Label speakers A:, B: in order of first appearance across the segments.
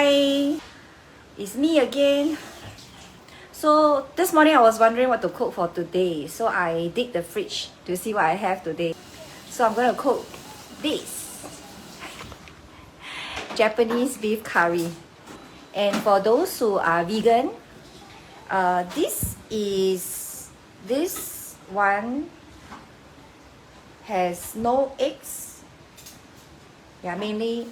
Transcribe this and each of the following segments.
A: Hi, it's me again. So this morning I was wondering what to cook for today. So I dig the fridge to see what I have today. So I'm going to cook this Japanese beef curry. And for those who are vegan, this one has no eggs. Yeah, mainly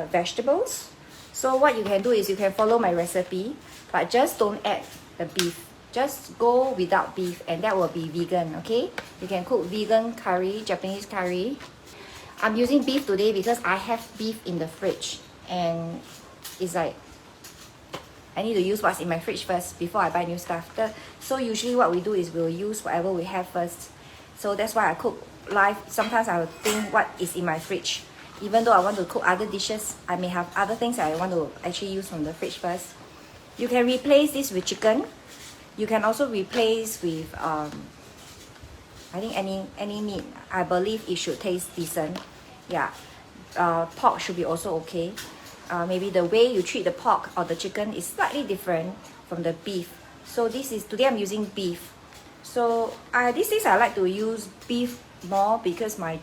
A: vegetables. So what you can do is you can follow my recipe, but just don't add the beef. Just go without beef, and that will be vegan. Okay, you can cook vegan curry, Japanese curry. I'm using beef today because I have beef in the fridge, and it's like I need to use what's in my fridge first before I buy new stuff. So usually what we do is we'll use whatever we have first. So that's why I cook live. Sometimes I will think what is in my fridge. Even though I want to cook other dishes, I may have other things that I want to actually use from the fridge first. You can replace this with chicken. You can also replace with I think any meat. I believe it should taste decent. Yeah, pork should be also okay. Maybe the way you treat the pork or the chicken is slightly different from the beef. So today I'm using beef. So these days I like to use beef more because my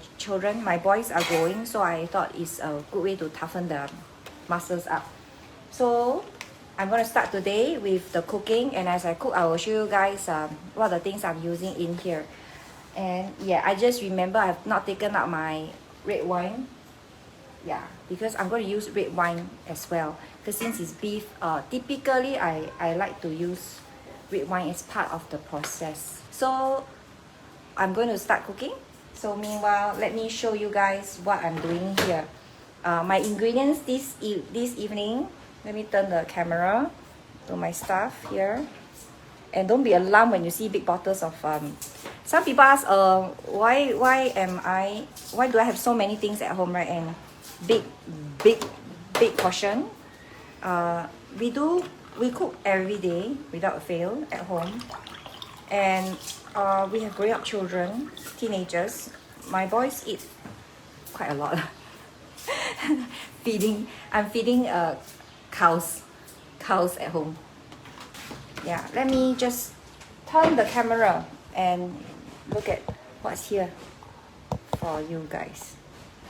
A: boys are growing, so I thought it's a good way to toughen the muscles up. So I'm going to start today with the cooking, and as I cook I will show you guys what are the things I'm using in here. And yeah, I just remember I've not taken out my red wine. Yeah, because I'm going to use red wine as well, because since it's beef, typically I like to use red wine as part of the process. So I'm going to start cooking. So meanwhile, let me show you guys what I'm doing here. My ingredients this evening. Let me turn the camera to my stuff here. And don't be alarmed when you see big bottles of some people ask why do I have so many things at home, right? And big portion. We cook every day without fail at home. And we have growing up children, teenagers. My boys eat quite a lot. I'm feeding cows at home. Yeah, let me just turn the camera and look at what's here for you guys.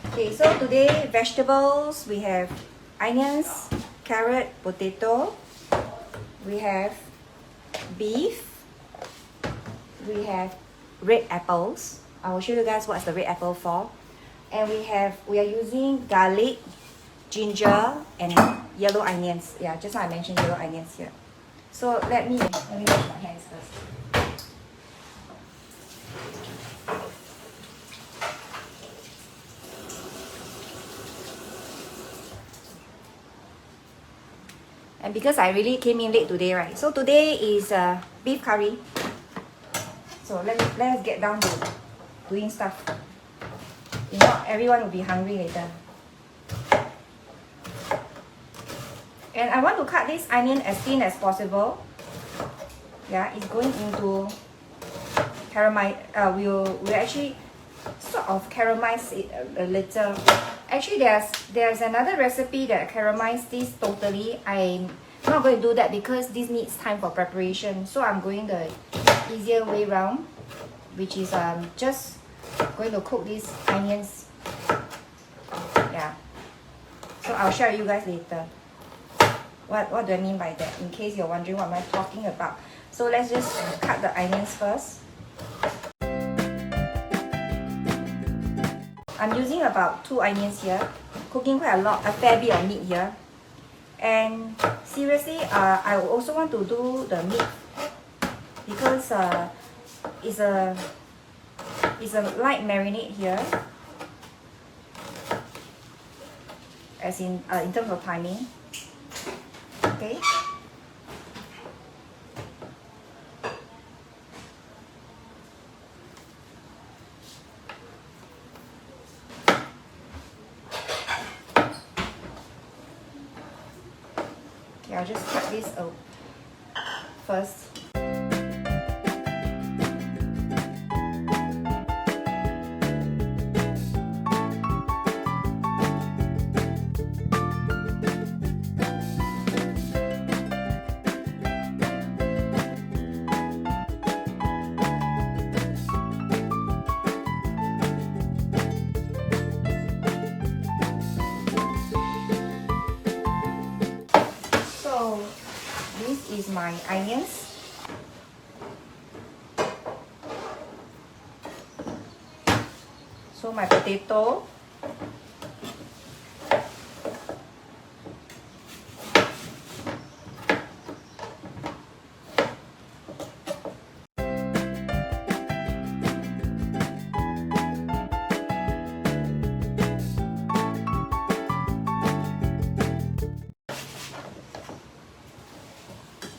A: Okay, so today vegetables, we have onions, carrot, potato. We have beef. We have red apples. I will show you guys what's the red apple for. And we are using garlic, ginger, and yellow onions. Yeah, just now I mentioned yellow onions here. So let me wash my hands first. And because I really came in late today, right? So today is beef curry. So let's get down to doing stuff. If not, everyone will be hungry later. And I want to cut this onion as thin as possible. Yeah, it's going into caramel. We'll actually sort of caramelize it a little. Actually, there's another recipe that caramelizes this totally. I'm not going to do that because this needs time for preparation. So I'm going the easier way round, which is just going to cook these onions. Yeah. So I'll share you guys later. What do I mean by that? In case you're wondering what am I talking about. So let's just cut the onions first. I'm using about 2 onions here. Cooking quite a fair bit of meat here. And seriously, I also want to do the meat because it's a light marinade here. As in terms of timing. Okay. Okay, I'll just cut this out first. my onions. So my potato.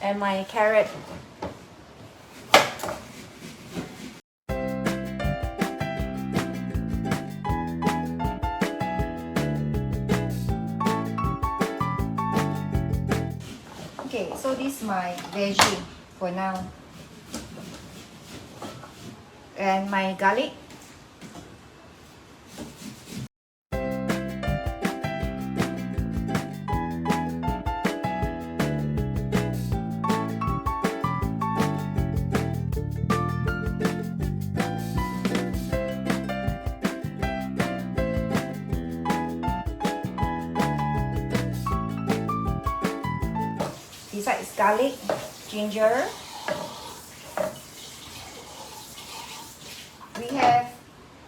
A: And my carrot. Okay, so this is my veggie for now. And my garlic. Besides garlic, ginger, we have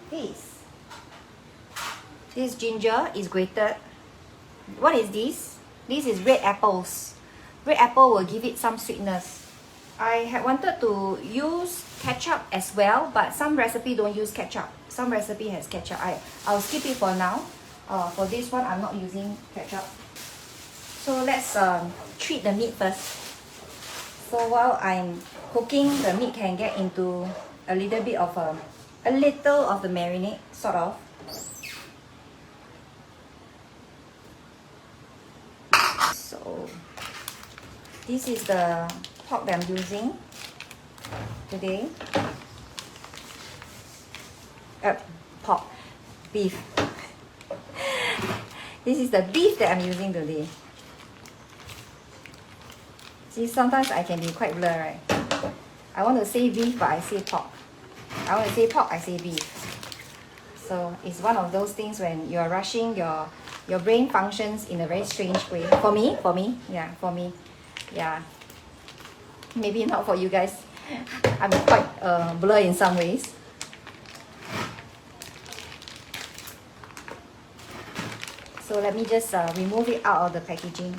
A: this. This ginger is grated. What is this? This is red apples. Red apple will give it some sweetness. I had wanted to use ketchup as well, but some recipe don't use ketchup. Some recipe has ketchup. I'll skip it for now. For this one, I'm not using ketchup. So let's treat the meat first. So while I'm cooking, the meat can get into a little bit of a little of the marinade, sort of. So this is the pork that I'm using today. Beef. This is the beef that I'm using today. See, sometimes I can be quite blur, right? I want to say beef, but I say pork. I want to say pork, I say beef. So it's one of those things when you're rushing, your brain functions in a very strange way. For me, yeah. Maybe not for you guys. I'm quite blur in some ways. So let me just remove it out of the packaging.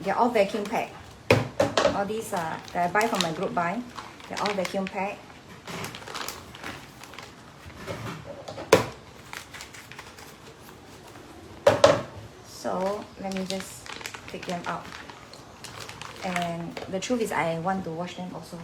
A: They're all vacuum packed. All these that I buy from my group buy, they're all vacuum packed. So let me just take them out. And the truth is I want to wash them also.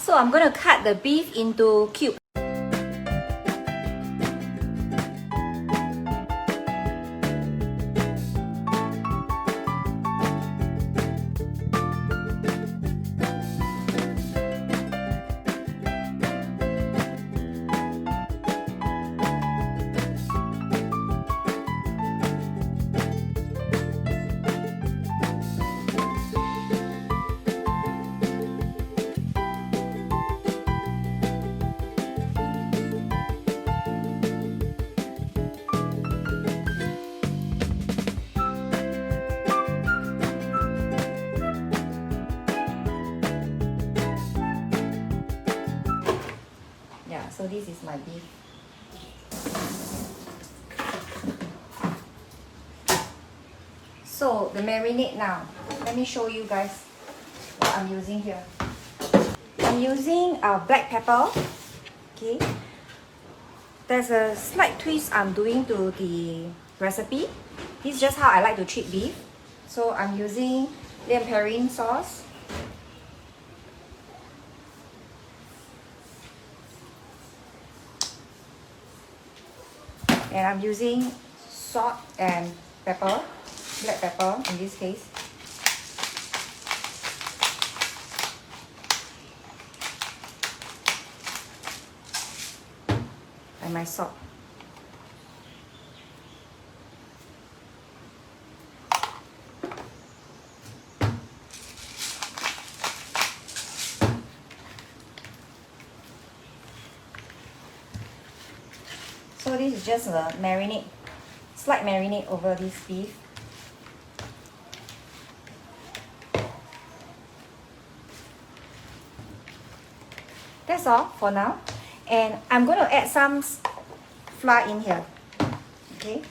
A: So I'm going to cut the beef into cubes. So this is my beef. So the marinade now. Let me show you guys what I'm using here. I'm using black pepper. Okay. There's a slight twist I'm doing to the recipe. This is just how I like to treat beef. So I'm using Lea Perrins Sauce. And I'm using salt and pepper, black pepper in this case. and my salt. So this is just a marinade, slight marinade over this beef. That's all for now. And I'm going to add some flour in here. Okay.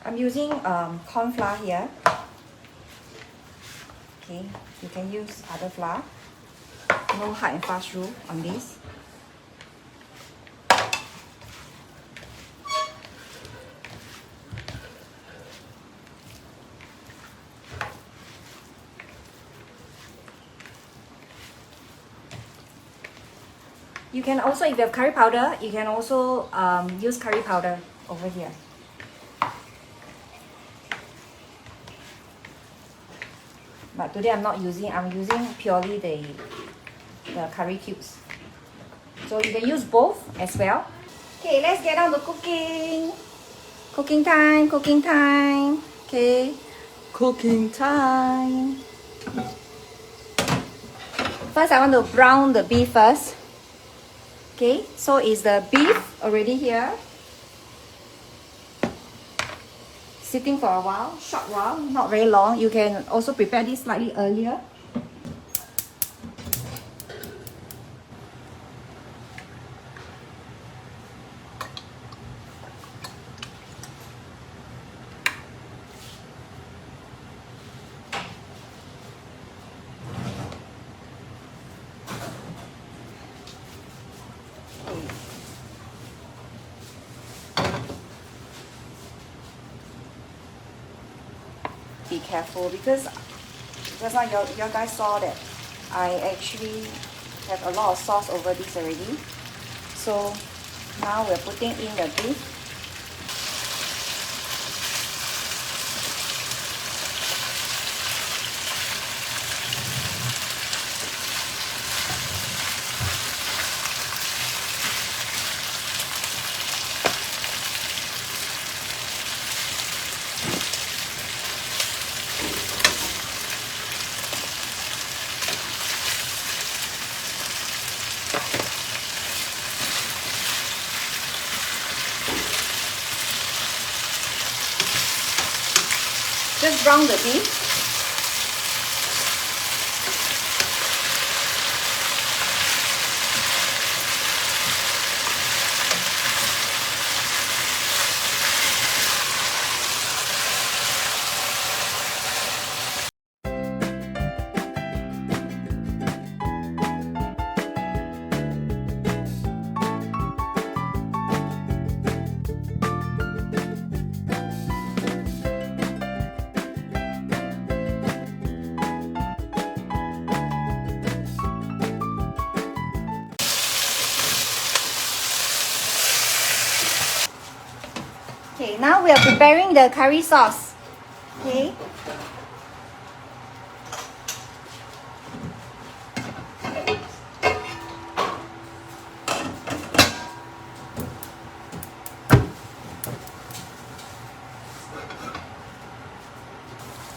A: I'm using corn flour here. Okay, you can use other flour. No hard and fast rule on this. You can also, if you have curry powder, you can also use curry powder over here. But today I'm using purely the curry cubes. So you can use both as well. Okay, let's get on to cooking. Cooking time, cooking time. Okay, cooking time. First, I want to brown the beef first. Okay, so is the beef already here? Sitting for a while, short while, not very long. You can also prepare this slightly earlier. Be careful because just now you guys saw that I actually have a lot of sauce over this already. So now we're putting in the beef. Just brown the beef. Okay, now we are preparing the curry sauce. Okay.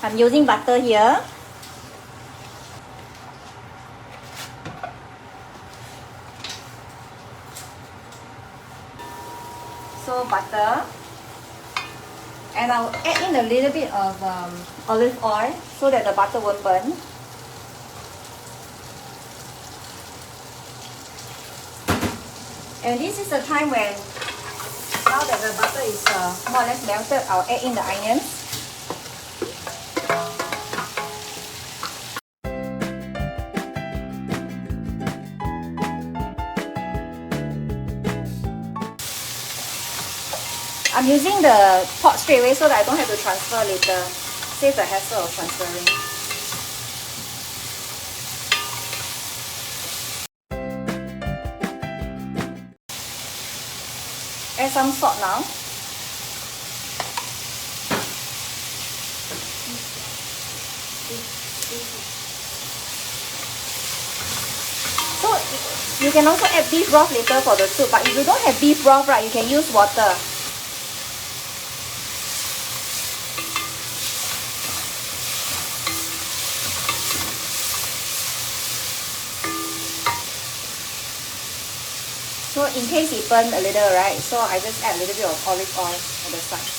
A: I'm using butter here. So butter. And I'll add in a little bit of olive oil so that the butter won't burn. And this is the time when, now that the butter is more or less melted, I'll add in the onions. I'm using the pot straight away so that I don't have to transfer later. Save the hassle of transferring. Add some salt now. So you can also add beef broth later for the soup, but if you don't have beef broth, right, you can use water. So in case it burn a little, right, so I just add a little bit of olive oil on the side.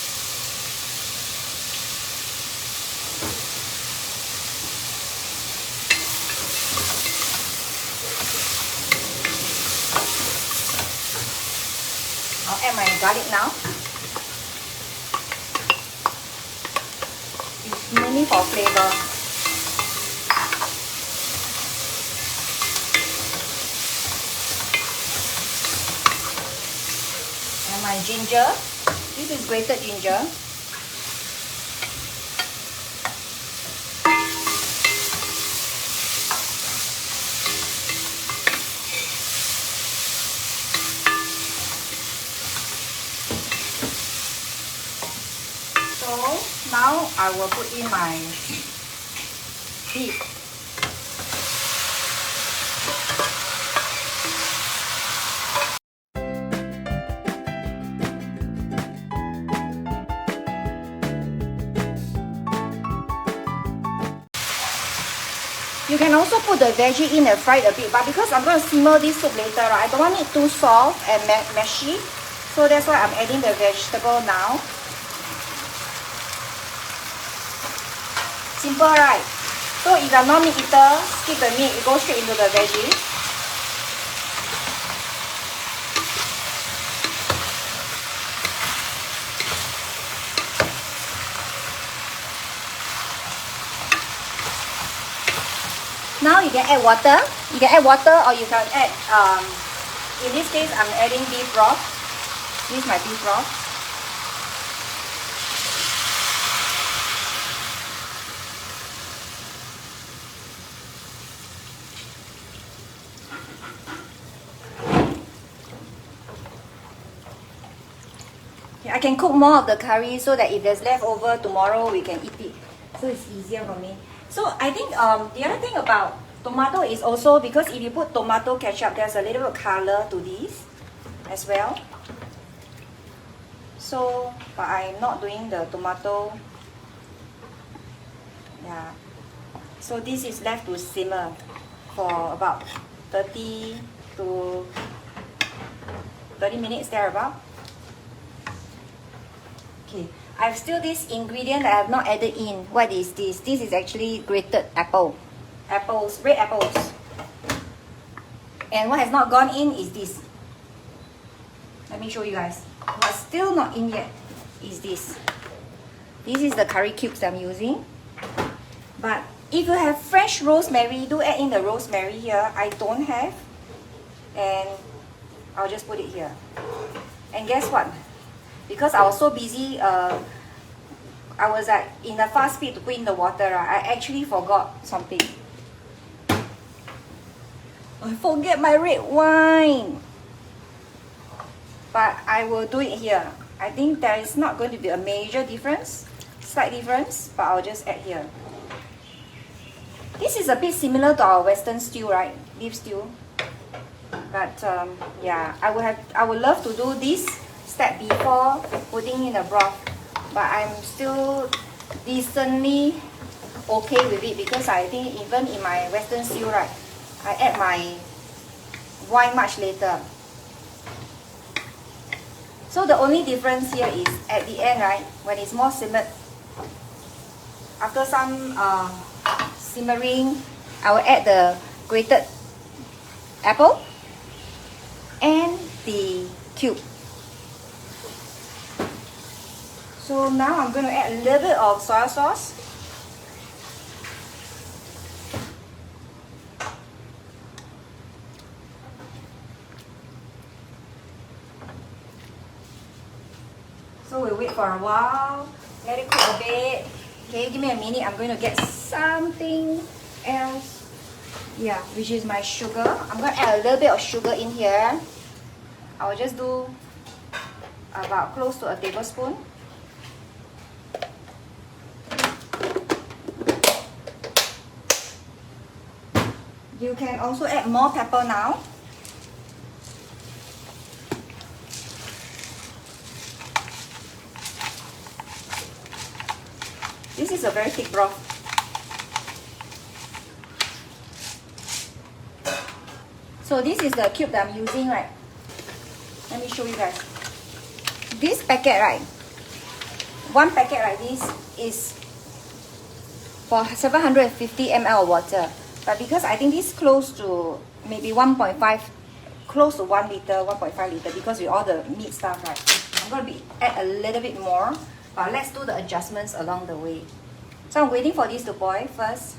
A: I'll add my garlic now. It's mainly for flavor. And my ginger. This is grated ginger. So now I will put in my beef. You can also put the veggie in and fry it a bit, but because I'm going to simmer this soup later, right, I don't want it too soft and meshy. So that's why I'm adding the vegetable now. Simple, right? So if you're not meat eater, skip the meat, it goes straight into the veggie. Now you can add water. You can add water or you can add, in this case I'm adding beef broth. This is my beef broth. I can cook more of the curry so that if there's leftover tomorrow we can eat it. So it's easier for me. So I think the other thing about tomato is also because if you put tomato ketchup, there's a little bit of color to this as well. So, but I'm not doing the tomato. Yeah. So this is left to simmer for about 30 to 30 minutes thereabout. Okay, I've still this ingredient that I have not added in. What is this? This is actually grated apple. Apples, red apples. And what has not gone in is this. Let me show you guys. What's still not in yet is this. This is the curry cubes I'm using. But if you have fresh rosemary, do add in the rosemary here. I don't have. And I'll just put it here. And guess what? Because I was so busy, I was in a fast speed to put in the water, I actually forgot something. I forget my red wine. But I will do it here. I think there is not going to be a major difference, slight difference, but I'll just add here. This is a bit similar to our Western stew, right? Beef stew. But yeah, I would love to do this step before putting in the broth, but I'm still decently okay with it because I think even in my Western stew, right, I add my wine much later. So the only difference here is at the end, right, when it's more simmered, after some simmering, I will add the grated apple and the cube. So now I'm going to add a little bit of soy sauce. So wait for a while. Let it cook a bit. Okay, give me a minute. I'm going to get something else. Yeah, which is my sugar. I'm going to add a little bit of sugar in here. I will just do about close to a tablespoon. You can also add more pepper now. This is a very thick broth. So this is the cube that I'm using, right? Let me show you guys. This packet, right? One packet like this is for 750 ml of water. But because I think this is close to maybe 1.5, close to 1 liter, 1.5 liter, because with all the meat stuff, right? I'm going to add a little bit more, but let's do the adjustments along the way. So I'm waiting for this to boil first.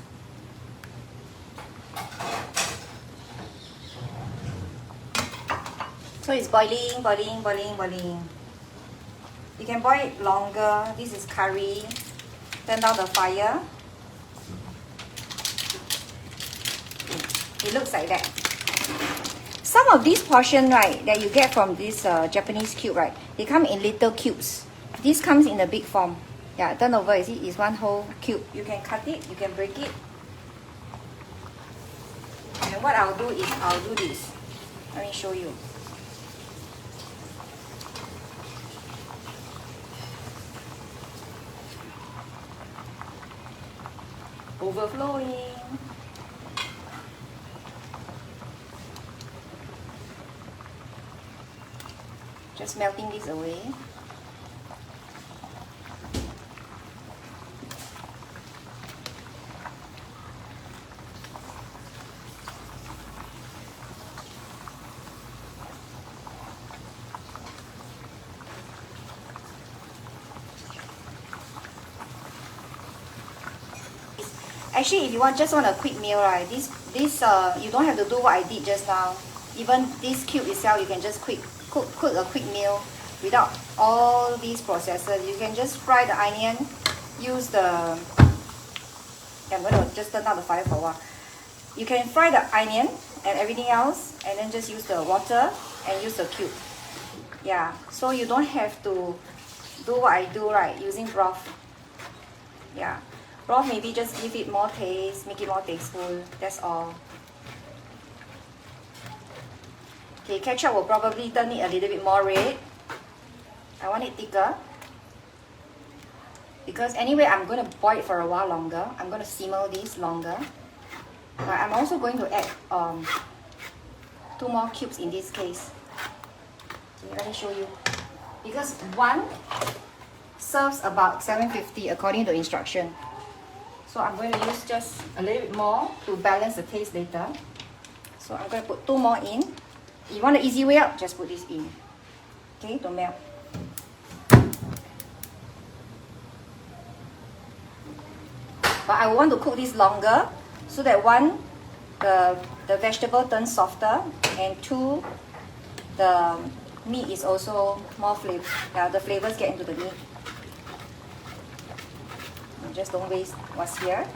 A: So it's boiling, boiling, boiling, boiling. You can boil it longer. This is curry. Turn down the fire. It looks like that. Some of these portion, right, that you get from this Japanese cube, right, they come in little cubes. This comes in a big form. Yeah, turn over, you see, it's one whole cube. You can cut it, you can break it. And what I'll do is, I'll do this. Let me show you. Overflowing. Just melting this away. Actually, if you just want a quick meal, right, this you don't have to do what I did just now. Even this cube itself, you can just cook a quick meal without all these processes. You can just fry the onion, use the... I'm going to just turn down the fire for a while. You can fry the onion and everything else, and then just use the water and use the cube. Yeah, so you don't have to do what I do, right, using broth. Yeah. Broth maybe just give it more taste, make it more tasteful, that's all. Okay, ketchup will probably turn it a little bit more red. I want it thicker. Because anyway, I'm going to boil it for a while longer. I'm going to simmer this longer. But I'm also going to add 2 more cubes in this case. Okay, let me show you. Because one serves about 750 according to instruction. So I'm going to use just a little bit more to balance the taste later. So I'm going to put 2 more in. If you want the easy way out, just put this in. Okay, to melt. But I want to cook this longer so that 1, the vegetable turns softer, and 2, the meat is also more flavor. Yeah, the flavors get into the meat. Just don't waste what's here.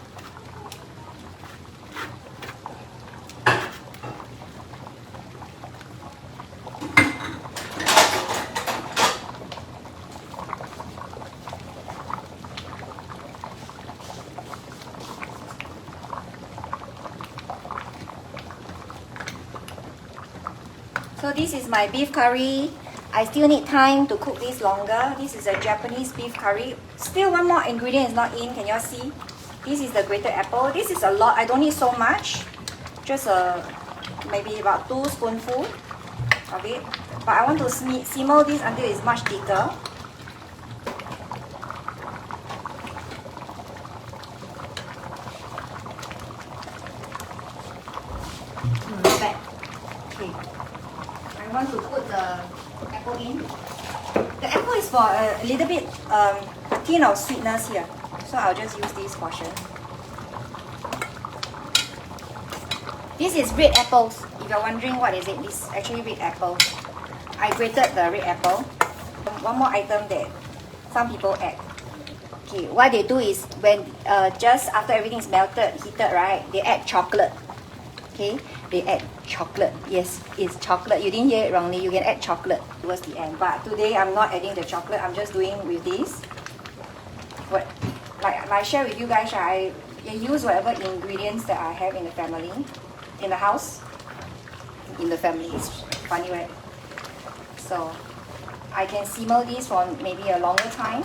A: So this is my beef curry. I still need time to cook this longer. This is a Japanese beef curry. Still one more ingredient is not in. Can y'all see? This is the grated apple. This is a lot. I don't need so much. Just maybe about 2 spoonfuls of it. But I want to simmer this until it's much thicker. Not bad. Okay. I want to put the apple in. The apple is for a little bit thin of sweetness here, so I'll just use this portion. This is red apples. If you're wondering what is it, this is actually red apple. I grated the red apple. One more item that Some people add. Okay, what they do is when just after everything is melted, heated, right? They add chocolate. Okay, they add chocolate. Yes, it's chocolate. You didn't hear it wrongly. You can add chocolate towards the end. But today I'm not adding the chocolate. I'm just doing with this. What, like I share with you guys, I use whatever ingredients that I have in the family, in the house. In the family, it's funny, right? So I can simmer this for maybe a longer time,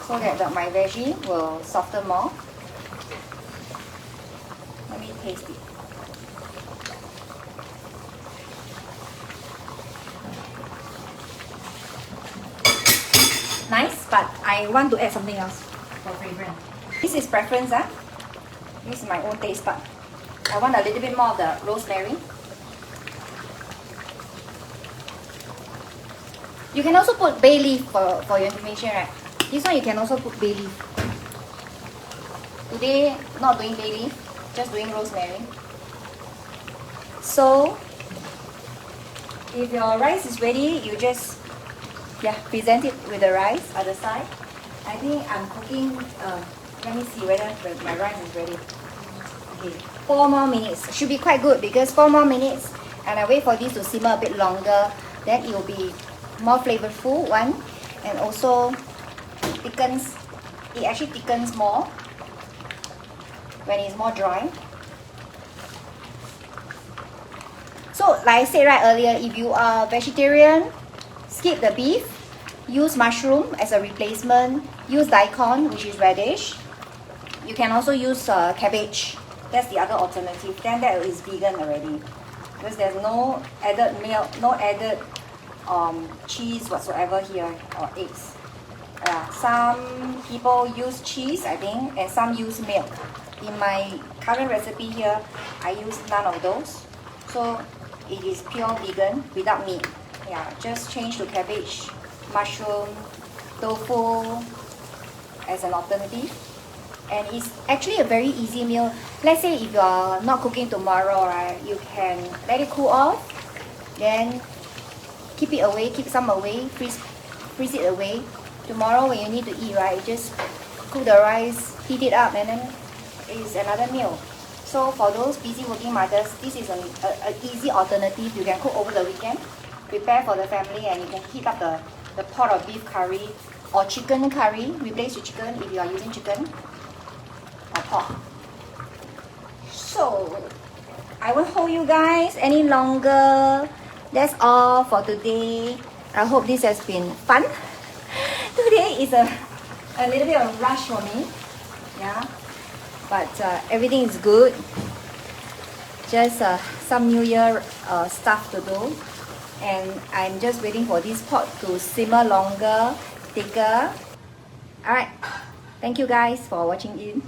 A: so that my veggie will soften more. Let me taste it. Nice, but I want to add something else for fragrance. This is preference, huh? This is my own taste bud. I want a little bit more of the rosemary. You can also put bay leaf for your information, right? This one you can also put bay leaf. Today, not doing bay leaf, just doing rosemary. So, if your rice is ready, you just present it with the rice other side. I think I'm cooking, let me see whether my rice is ready. Okay, 4 more minutes. Should be quite good because 4 more minutes and I wait for this to simmer a bit longer, then it will be more flavorful one, and also thickens, it actually thickens more when it's more dry. So like I said right earlier, if you are vegetarian, skip the beef, use mushroom as a replacement, use daikon, which is radish. You can also use cabbage. That's the other alternative. Then that is vegan already, because there's no added milk, no added cheese whatsoever here, or eggs. Some people use cheese, I think, and some use milk. In my current recipe here, I use none of those. So it is pure vegan without meat. Yeah, just change to cabbage, mushroom, tofu as an alternative. And it's actually a very easy meal. Let's say if you are not cooking tomorrow, right, you can let it cool off, then keep it away, keep some away, freeze it away. Tomorrow when you need to eat, right, just cook the rice, heat it up, and then it's another meal. So for those busy working mothers, this is an easy alternative. You can cook over the weekend, prepare for the family, and you can heat up the pot of beef curry or chicken curry, replace with chicken if you are using chicken or pork. So I won't hold you guys any longer. That's all for today. I hope this has been fun. Today is a little bit of a rush for me. Yeah. But everything is good. Just some New Year stuff to do. And I'm just waiting for this pot to simmer longer, thicker. Alright. Thank you guys for watching in.